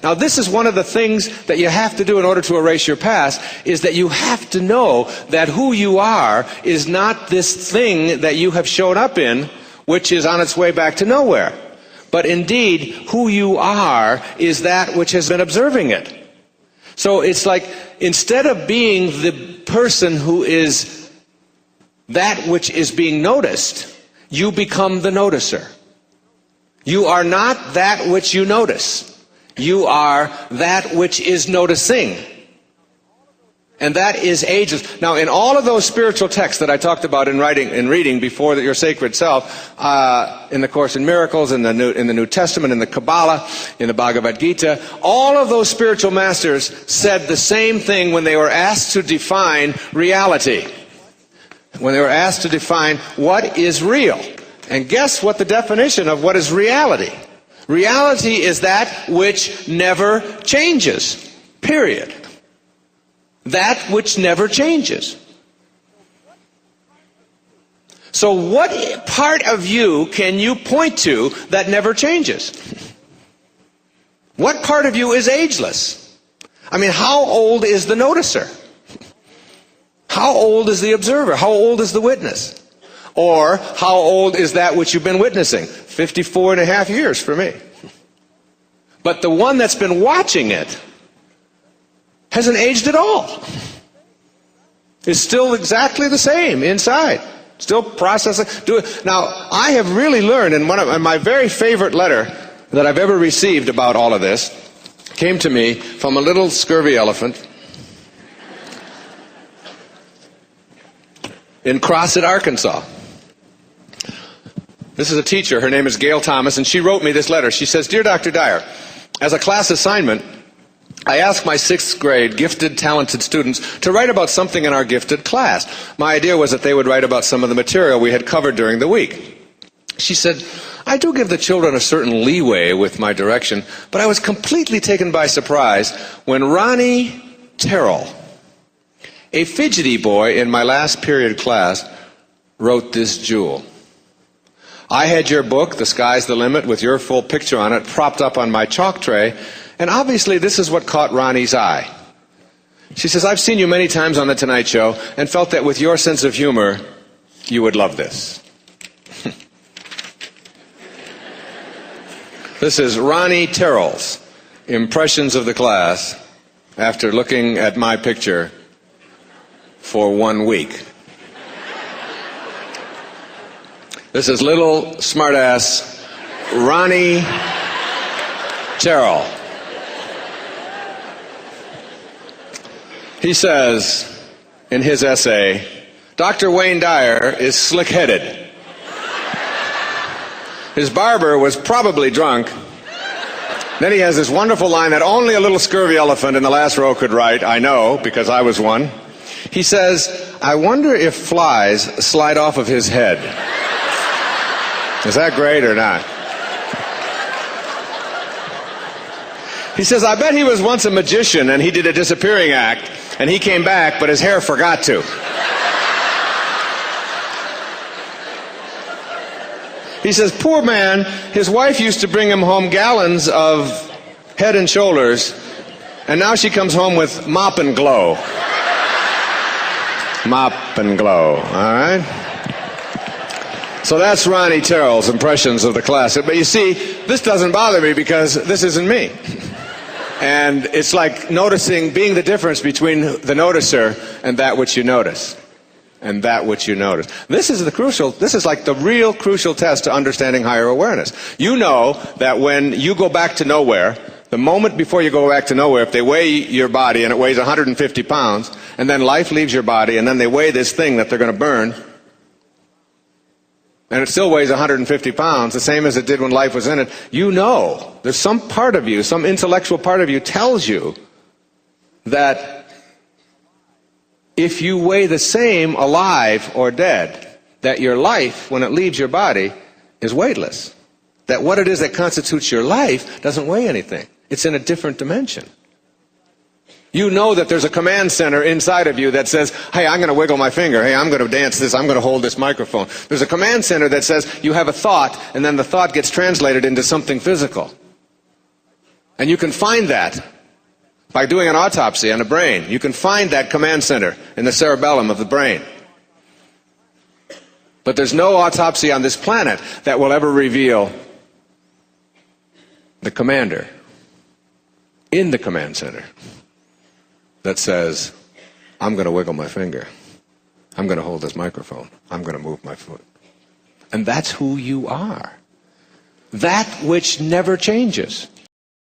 Now, this is one of the things that you have to do in order to erase your past, is that you have to know that who you are is not this thing that you have shown up in, which is on its way back to nowhere. But indeed, who you are is that which has been observing it. So it's like, instead of being the person who is that which is being noticed, you become the noticer. You are not that which you notice. You are that which is noticing. And that is ageless. Now, in all of those spiritual texts that I talked about in reading before your sacred self, in the Course in Miracles, in the New Testament, in the Kabbalah, in the Bhagavad Gita, all of those spiritual masters said the same thing when they were asked to define reality. When they were asked to define what is real. And guess what the definition of what is reality? Reality is that which never changes. Period. That which never changes. So what part of you can you point to that never changes? What part of you is ageless? I mean, how old is the noticer? How old is the observer? How old is the witness? Or how old is that which you've been witnessing? 54 and a half years for me. But the one that's been watching it hasn't aged at all. It's still exactly the same inside. Still processing. Now, I have really learned, in my very favorite letter that I've ever received about all of this came to me from a little scurvy elephant in Crossett, Arkansas. This is a teacher. Her name is Gail Thomas, and she wrote me this letter. She says, "Dear Dr. Dyer, as a class assignment, I asked my 6th grade gifted, talented students to write about something in our gifted class. My idea was that they would write about some of the material we had covered during the week." She said, "I do give the children a certain leeway with my direction, but I was completely taken by surprise when Ronnie Terrell, a fidgety boy in my last period class, wrote this jewel. I had your book, The Sky's the Limit, with your full picture on it, propped up on my chalk tray, and obviously this is what caught Ronnie's eye. She says, I've seen you many times on The Tonight Show and felt that with your sense of humor, you would love this." This is Ronnie Terrell's impressions of the class after looking at my picture for 1 week. This is little smartass Ronnie Terrell. He says in his essay, Dr. Wayne Dyer is slick-headed. His barber was probably drunk. Then he has this wonderful line that only a little scurvy elephant in the last row could write. I know, because I was one. He says, I wonder if flies slide off of his head. Is that great or not? He says, I bet he was once a magician and he did a disappearing act and he came back but his hair forgot to. He says, poor man, his wife used to bring him home gallons of Head and Shoulders and now she comes home with Mop and Glow. Mop and Glow, all right? So that's Ronnie Terrell's impressions of the classic. But you see, this doesn't bother me because this isn't me. And it's like noticing, being the difference between the noticer and that which you notice. And that which you notice. This is like the real crucial test to understanding higher awareness. You know that when you go back to nowhere, the moment before you go back to nowhere, if they weigh your body and it weighs 150 pounds, and then life leaves your body, and then they weigh this thing that they're going to burn, and it still weighs 150 pounds, the same as it did when life was in it, you know, there's some part of you, some intellectual part of you tells you that if you weigh the same alive or dead, that your life, when it leaves your body, is weightless. That what it is that constitutes your life doesn't weigh anything. It's in a different dimension. You know that there's a command center inside of you that says, hey, I'm going to wiggle my finger. Hey, I'm going to dance this. I'm going to hold this microphone. There's a command center that says you have a thought, and then the thought gets translated into something physical. And you can find that by doing an autopsy on the brain. You can find that command center in the cerebellum of the brain. But there's no autopsy on this planet that will ever reveal the commander in the command center that says, I'm going to wiggle my finger. I'm going to hold this microphone. I'm going to move my foot. And that's who you are. That which never changes.